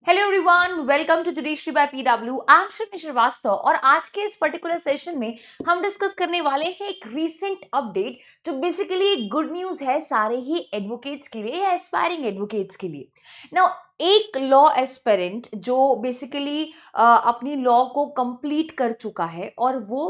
Hello everyone, welcome to judiciary by PW. I am Shri Srivastava और आज के इस पर्टिकुलर सेशन में हम डिस्कस करने वाले हैं एक रीसेंट अपडेट जो बेसिकली गुड न्यूज है सारे ही एडवोकेट्स के लिए या एस्पायरिंग एडवोकेट्स के लिए। नाउ एक लॉ एस्पिरेंट जो बेसिकली अपनी लॉ को कंप्लीट कर चुका है और वो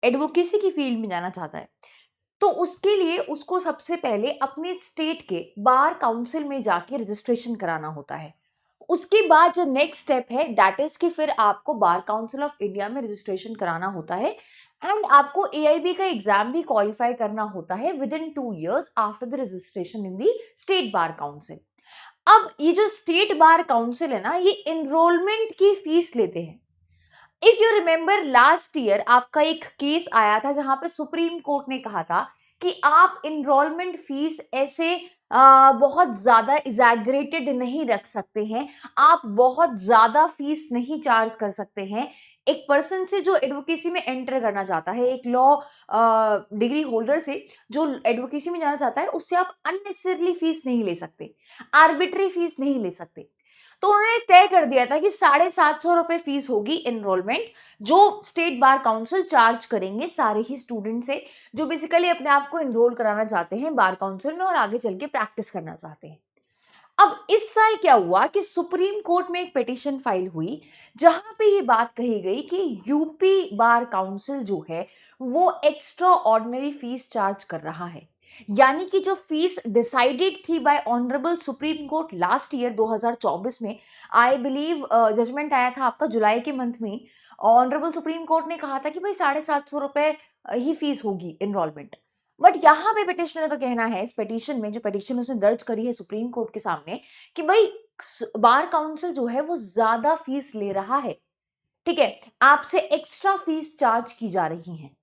एडवोकेसी की फील्ड में जाना चाहता है, तो उसके लिए उसको सबसे पहले अपने स्टेट के बार काउंसिल में जाके रजिस्ट्रेशन कराना होता है। उसके बाद जो नेक्स्ट स्टेप है दैट इज कि फिर आपको बार काउंसिल ऑफ इंडिया में रजिस्ट्रेशन कराना होता है एंड आपको एआईबी का एग्जाम भी क्वालिफाई करना होता है with in 2 years after the registration in the state bar council. अब ये जो स्टेट बार काउंसिल है ना, ये एनरोलमेंट की फीस लेते हैं। If you remember last year आपका एक केस आया था जहां पे सुप्रीम कोर्ट ने कहा था कि आप इनरोलमेंट फीस ऐसे बहुत ज्यादा एग्जैगरेटेड नहीं रख सकते हैं, आप बहुत ज्यादा फीस नहीं चार्ज कर सकते हैं। एक पर्सन से जो एडवोकेसी में एंटर करना चाहता है, एक लॉ डिग्री होल्डर से जो एडवोकेसी में जाना चाहता है, उससे आप अननेसेसरली फीस नहीं ले सकते, आर्बिट्री फीस नहीं ले सकते। तो उन्होंने तय कर दिया था कि 750 रुपए फीस होगी एनरोलमेंट, जो स्टेट बार काउंसिल चार्ज करेंगे सारे ही स्टूडेंट से जो बेसिकली अपने आप को एनरोल कराना चाहते हैं बार काउंसिल में और आगे चल के प्रैक्टिस करना चाहते हैं। अब इस साल क्या हुआ कि सुप्रीम कोर्ट में एक पिटीशन फाइल हुई जहां पे ये बात कही गई कि यूपी बार काउंसिल जो है वो एक्स्ट्रा ऑर्डिनरी फीस चार्ज कर रहा है। यानी कि जो फीस डिसाइडेड थी bye honourable supreme court last year 2024 में, आई बिलीव जजमेंट आया था आपका जुलाई के मंथ में। ऑनरेबल सुप्रीम कोर्ट ने कहा था कि भाई 750 रुपए ही फीस होगी एनरोलमेंट। बट यहाँ पे पिटिशनर का कहना है, इस पिटीशन में जो पिटीशन उसने दर्ज करी है सुप्रीम कोर्ट के सामने, कि भाई बार काउंसिल जो है वो ज्यादा फीस ले रहा है। ठीक है, आपसे एक्स्ट्रा फीस चार्ज की जा रही है।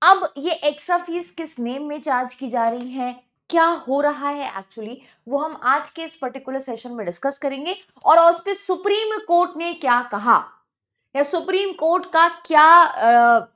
अब ये एक्स्ट्रा फीस किस नेम में चार्ज की जा रही है, क्या हो रहा है एक्चुअली, वो हम आज के इस पर्टिकुलर सेशन में डिस्कस करेंगे। और उस पे सुप्रीम कोर्ट ने क्या कहा या सुप्रीम कोर्ट का क्या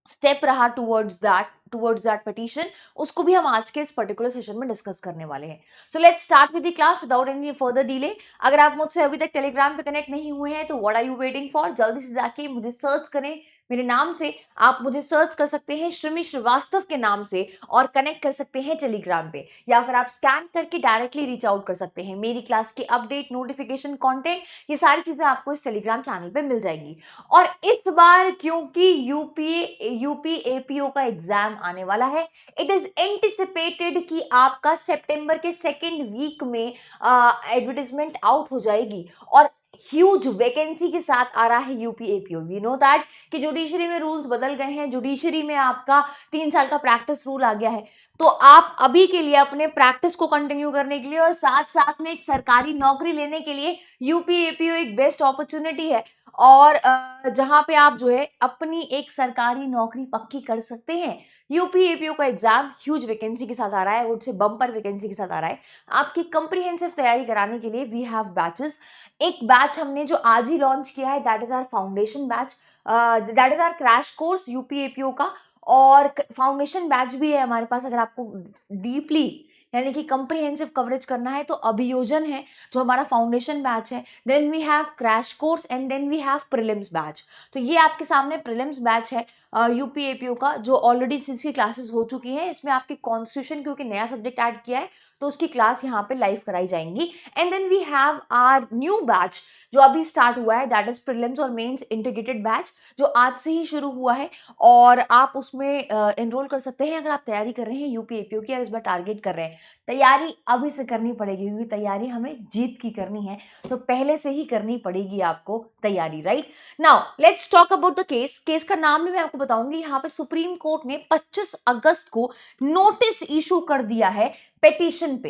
स्टेप रहा टुवर्ड्स दैट पिटीशन, उसको भी हम आज के इस पर्टिकुलर सेशन में डिस्कस करने वाले हैं। So let's start with the class without any further delay. अगर आप मुझसे अभी तक टेलीग्राम पे कनेक्ट नहीं हुए हैं तो what are you waiting for, जल्दी से जाके मुझे सर्च करें मेरे नाम से। आप मुझे सर्च कर सकते हैं श्रीमी श्रीवास्तव के नाम से और कनेक्ट कर सकते हैं टेलीग्राम पे, या फिर आप स्कैन करके डायरेक्टली रीच आउट कर सकते हैं। मेरी क्लास की अपडेट, नोटिफिकेशन, कंटेंट, ये सारी चीजें आपको इस टेलीग्राम चैनल पे मिल जाएंगी। और इस बार क्योंकि यूपी एपीओ का एग्जाम आने वाला है, इट इज एंटिसिपेटेड कि आपका सितंबर के सेकेंड वीक में एडवर्टाइजमेंट आउट हो जाएगी और ह्यूज वैकेंसी के साथ आ रहा है UP APO. We know that कि जुडिशरी में रूल्स बदल गए हैं, जुडिशरी में आपका 3 साल का प्रैक्टिस रूल आ गया है। तो आप अभी के लिए अपने प्रैक्टिस को कंटिन्यू करने के लिए और साथ साथ में एक सरकारी नौकरी लेने के लिए यूपी एपीओ एक बेस्ट अपॉर्चुनिटी है। और जहां पे आप जो है अपनी एक सरकारी नौकरी पक्की कर सकते हैं। यूपी एपीओ का एग्जाम ह्यूज वैकेंसी के साथ आ रहा है, उससे बम्पर वैकेंसी के साथ आ रहा है। आपकी कंप्रिहेंसिव तैयारी कराने के लिए वी हैव बैचेस। एक बैच हमने जो आज ही लॉन्च किया है that is our foundation batch, that is our crash course UP APO का। और फाउंडेशन बैच भी है हमारे पास, अगर आपको डीपली यानी कि कंप्रिहेंसिव कवरेज करना है तो अभियोजन है जो हमारा फाउंडेशन बैच है। Then we have crash course and then we have prelims batch. तो ये आपके सामने प्रीलिम्स बैच है यूपी एपीओ का, जो ऑलरेडी 60 क्लासेस हो चुकी हैं। इसमें आपकी कॉन्स्टिट्यूशन क्योंकि नया सब्जेक्ट ऐड किया है तो उसकी क्लास यहाँ पे लाइव कराई जाएंगी। And then we have our new batch जो अभी स्टार्ट हुआ है, दैट इज प्रीलिम्स और मेंस इंटीग्रेटेड बैच, जो आज से ही शुरू हुआ है। और आप उसमें एनरोल कर सकते हैं अगर आप तैयारी कर रहे हैं यूपी एपीओ की और इस बार टारगेट कर रहे हैं। तैयारी अभी से करनी पड़ेगी क्योंकि तैयारी हमें जीत की करनी है, तो पहले से ही करनी पड़ेगी आपको तैयारी, right. Now let's talk about the case का नाम भी मैं आपको बताऊंगी। यहाँ पे सुप्रीम कोर्ट ने 25 अगस्त को नोटिस इशू कर दिया है पिटीशन पे।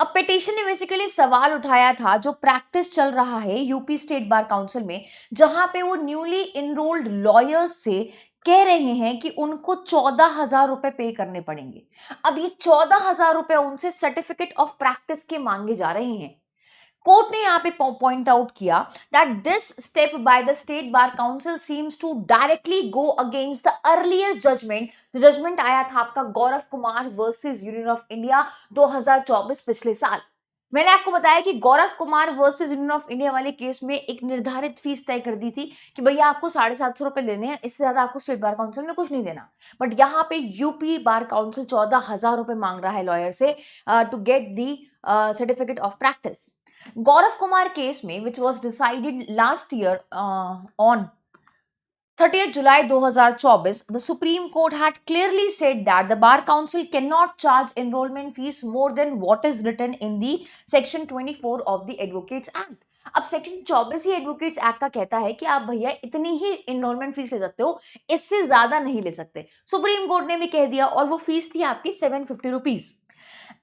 अब पिटीशन ने बेसिकली सवाल उठाया था जो प्रैक्टिस चल रहा है यूपी स्टेट बार काउंसिल में, जहां पे वो न्यूली इनरोल्ड लॉयर्स से कह रहे हैं कि उनको 14,000 रुपए पे करने पड़ेंगे। अब ये 14,000 रुपए उनसे सर्टिफिकेट ऑफ प्रैक्टिस के मांगे जा रहे हैं। कोर्ट ने यहाँ पे पॉइंट आउट किया that this step by the state bar council seems to directly go against the earliest judgment. जो जजमेंट आया था आपका Gaurav Kumar versus Union of India 2024 पिछले साल। मैंने आपको बताया कि Gaurav Kumar versus Union of India वाले केस में एक निर्धारित फीस तय कर दी थी कि भैया आपको 750 लेने हैं, इससे ज्यादा आपको स्टेट बार काउंसिल में कुछ नहीं देना। बट यहाँ पे यूपी बार काउंसिल 14,000 मांग रहा है लॉयर से to get the certificate of practice. Gaurav Kumar case में which was decided last year on 30th July 2024, the Supreme Court had clearly said that the Bar Council cannot charge enrollment fees more than what is written in the Section 24 of the Advocates Act. अब section 24 ही advocates act का कहता है कि आप भैया इतनी ही enrolment fees ले सकते हो, इससे ज्यादा नहीं ले सकते। सुप्रीम कोर्ट ने भी कह दिया और वो फीस थी आपकी 750 rupees.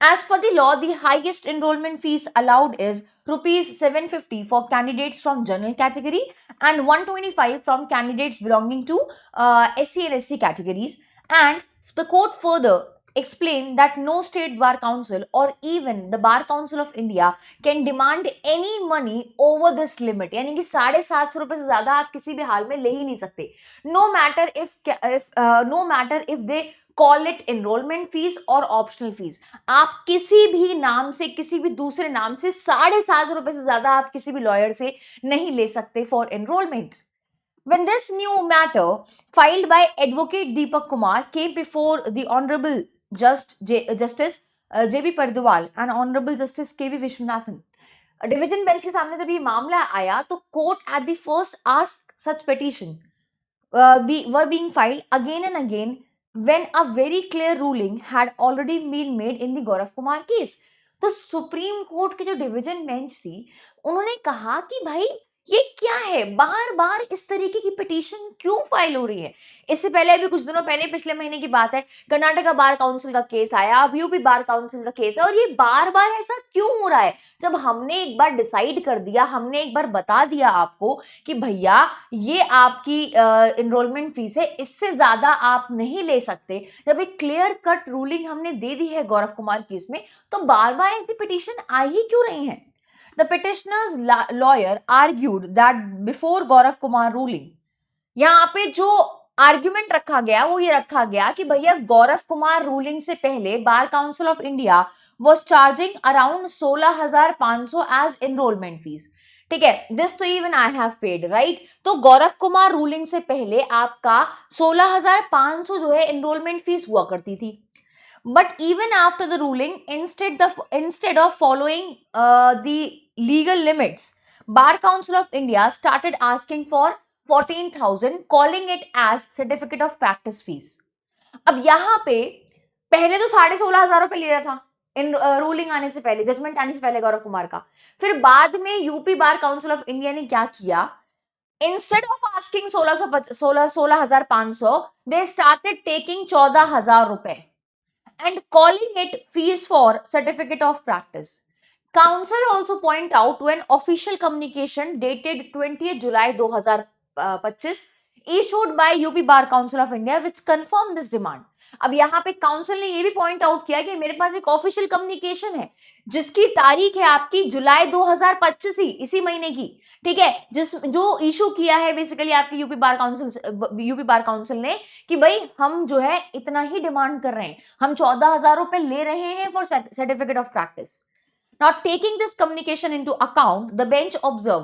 As per the law, the highest enrollment fees allowed is rupees 750 for candidates from general category and 125 from candidates belonging to SC and ST categories. And the court further explained that no state bar council or even the bar council of India can demand any money over this limit. यानी कि 750 से ज्यादा आप किसी भी हाल में ले ही नहीं सकते। No matter if they call it enrolment fees और ऑप्शनल फीस, आप किसी भी नाम से किसी भी दूसरे नाम से 750 से ज्यादा आप किसी भी लॉयर से नहीं ले सकते for enrolment. When this new matter filed by Advocate Deepak Kumar came before the Honorable Justice J.B. Pardiwal and Honorable Justice K.V. Vishwanathan, division bench के सामने जब ये मामला आया तो court at the first ask such petition were being filed again and again when a very clear ruling had already been made in the Gaurav Kumar case. तो supreme court की जो डिवीजन बेंच थी उन्होंने कहा कि भाई ये क्या है, बार बार इस तरीके की पिटीशन क्यों फाइल हो रही है। इससे पहले अभी कुछ दिनों पहले पिछले महीने की बात है, कर्नाटका बार काउंसिल का केस आया, अब यूपी बार काउंसिल का केस है, और ये बार बार ऐसा क्यों हो रहा है। जब हमने एक बार डिसाइड कर दिया, हमने एक बार बता दिया आपको कि भैया ये आपकी एनरोलमेंट फीस है, इससे ज्यादा आप नहीं ले सकते, जब एक क्लियर कट रूलिंग हमने दे दी है गौरव कुमार केस में, तो बार बार ऐसी पिटीशन आ ही क्यों रही है। The petitioner's lawyer argued that before Gaurav Kumar ruling, यहाँ पे जो आर्ग्यूमेंट रखा गया वो ये रखा गया कि भैया गौरव कुमार रूलिंग से पहले बार Council of India was charging around 16,500 as enrollment fees। ठीक है, दिस तो even I have paid, right. तो गौरव कुमार रूलिंग से पहले आपका 16,500 जो है एनरोलमेंट फीस हुआ करती थी। But even after the ruling, instead of following the legal limits, Bar Council of India started asking for 14,000, calling it as certificate of practice fees। अब यहाँ पे पहले तो 16,500 ले रहा था इन रूलिंग आने से पहले, जजमेंट आने से पहले गौरव कुमार का। फिर बाद में UP bar Council of India ने क्या किया, instead of asking 16,500 they started taking 14,000 रुपए and calling it fees for certificate of practice। Council also point out when official communication dated 20th July 2025 issued by UP Bar Council of India which confirmed this demand। अब यहाँ पे council ने ये भी point out किया कि मेरे पास एक ऑफिशियल कम्युनिकेशन है जिसकी तारीख है आपकी जुलाई 2025 ही, इसी महीने की, ठीक है, जिस जो इशू किया है बेसिकली आपकी यूपी बार काउंसिल ने कि भाई हम जो है इतना ही डिमांड कर रहे हैं, हम 14,000 रुपए ले रहे हैं for certificate of practice. Now taking this communication into account, the bench observe,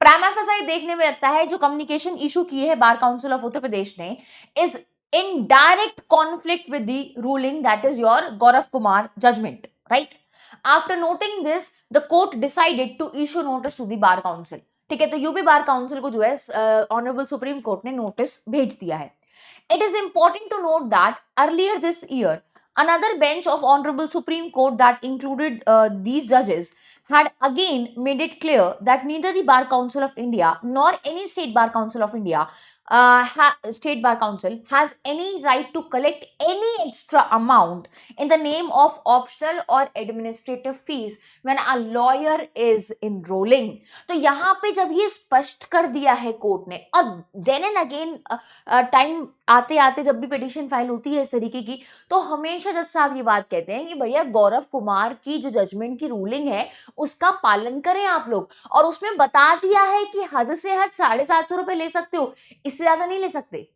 prima facie देखने में लगता है जो कम्युनिकेशन इशू किए है बार काउंसिल ऑफ उत्तर प्रदेश ने is in direct conflict with the ruling, that is your Gaurav Kumar judgment, right? After noting this, the court decided to issue notice to the bar council। ठीक है, तो UP bar council को जो है honourable supreme court ने notice भेज दिया है। It is important to note that earlier this year, another bench of Honorable Supreme Court that included these judges had again made it clear that neither the Bar Council of India nor any state bar council of India state bar council has any right to collect any extra amount in the name of optional or administrative fees when a lawyer is enrolling। तो यहाँ पे जब ये स्पष्ट कर दिया है court ने, और देन एंड अगेन टाइम आते आते जब भी पिटीशन फाइल होती है इस तरीके की, तो हमेशा जज साहब ये बात कहते हैं कि भैया गौरव कुमार की जो जजमेंट की रूलिंग है उसका पालन करें आप लोग, और उसमें बता दिया है कि हद से हद 750 रुपए ले सकते हो, इससे ज्यादा नहीं ले सकते,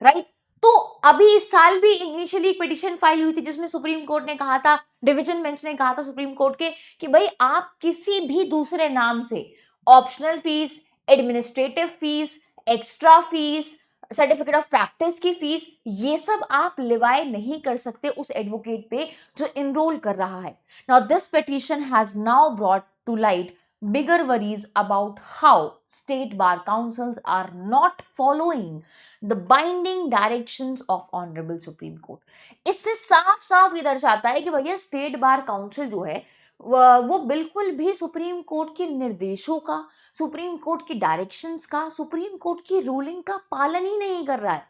राइट। तो अभी इस साल भी इनिशियली एक पिटीशन फाइल हुई थी जिसमें सुप्रीम कोर्ट ने कहा था डिवीजन बेंच ने कहा था सुप्रीम कोर्ट के कि भाई आप किसी भी दूसरे नाम से optional fees, administrative fees, extra fees, certificate of practice की फीस, ये सब आप लिवाय नहीं कर सकते उस एडवोकेट पे जो इनरोल कर रहा है. Now this petition has now brought to light bigger worries about how state bar councils are not following the binding directions of honorable supreme court. इससे साफ साफ ये दर्शाता है कि भैया स्टेट बार काउंसिल जो है वो बिल्कुल भी सुप्रीम कोर्ट के निर्देशों का, सुप्रीम कोर्ट की डायरेक्शंस का, सुप्रीम कोर्ट की रूलिंग का पालन ही नहीं कर रहा है.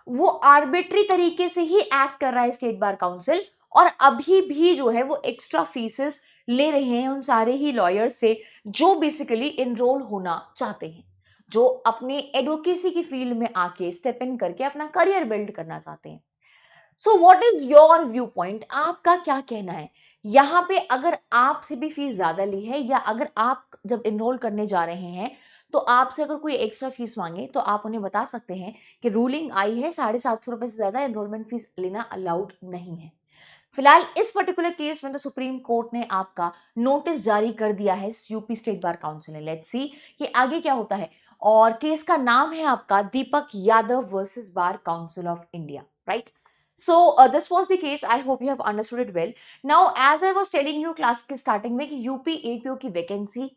वो आर्बिट्री तरीके से ही एक्ट कर रहा है स्टेट बार काउंसिल. और अभी भी जो है वो एक्स्ट्रा फीसेस ले रहे हैं उन सारे ही लॉयर्स से जो बेसिकली इनरोल होना चाहते हैं, जो अपने एडवोकेसी की फील्ड में आके स्टेप इन करके अपना करियर बिल्ड करना चाहते हैं. So what is your view point? आपका क्या कहना है यहाँ पे? अगर आपसे भी फीस ज्यादा ली है या अगर आप जब इनरोल करने जा रहे हैं तो आपसे अगर कोई एक्स्ट्रा फीस मांगे तो आप उन्हें बता सकते हैं कि रूलिंग आई है 750 रुपए से ज्यादा इनरोलमेंट फीस लेना अलाउड नहीं है. फिलहाल इस पर्टिकुलर केस में तो सुप्रीम कोर्ट ने आपका नोटिस जारी कर दिया है यूपी स्टेट बार काउंसिल ने. लेट्स सी कि आगे क्या होता है. और केस का नाम है आपका Deepak Yadav versus Bar Council of India, right? So this was the case. I hope you have understood it well. Now, as I was telling you class के स्टार्टिंग में कि यूपी एपीओ की वैकेंसी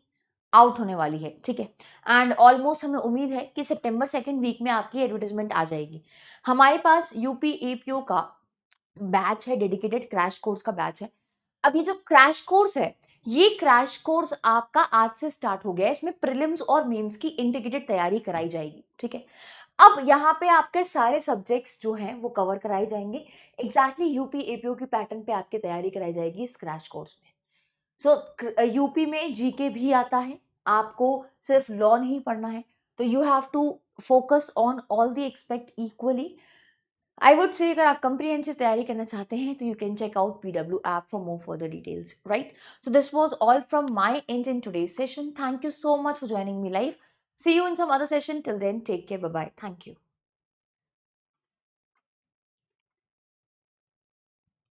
आउट होने वाली है, ठीक है? एंड ऑलमोस्ट हमें उम्मीद है कि सितंबर सेकेंड वीक में आपकी एडवर्टाइजमेंट आ जाएगी. हमारे पास यूपी एपीओ का बैच है, डेडिकेटेड क्रैश कोर्स का बैच है. अब ये जो क्रैश कोर्स है, ये क्रैश कोर्स आपका आज से स्टार्ट हो गया है. इसमें प्रीलिम्स और मेंस की इंटीग्रेटेड तैयारी कराई जाएगी, ठीक है? अब यहाँ पे आपके सारे सब्जेक्ट्स जो हैं वो कवर कराए जाएंगे. एग्जैक्टली यूपी एपीओ की पैटर्न पे आपकी तैयारी कराई जाएगी इस क्रैश कोर्स में. सो यूपी में जीके भी आता है, आपको सिर्फ लॉ नहीं पढ़ना है. तो you have to focus on all the expect equally. I would say अगर आप कंप्रीहेंसिव तैयारी करना चाहते हैं तो you can check out PW app for more further details, right? So this was all from my end in today's session. Thank you so much for joining me live. See you in some other session. Till then, take care. Bye bye. Thank you.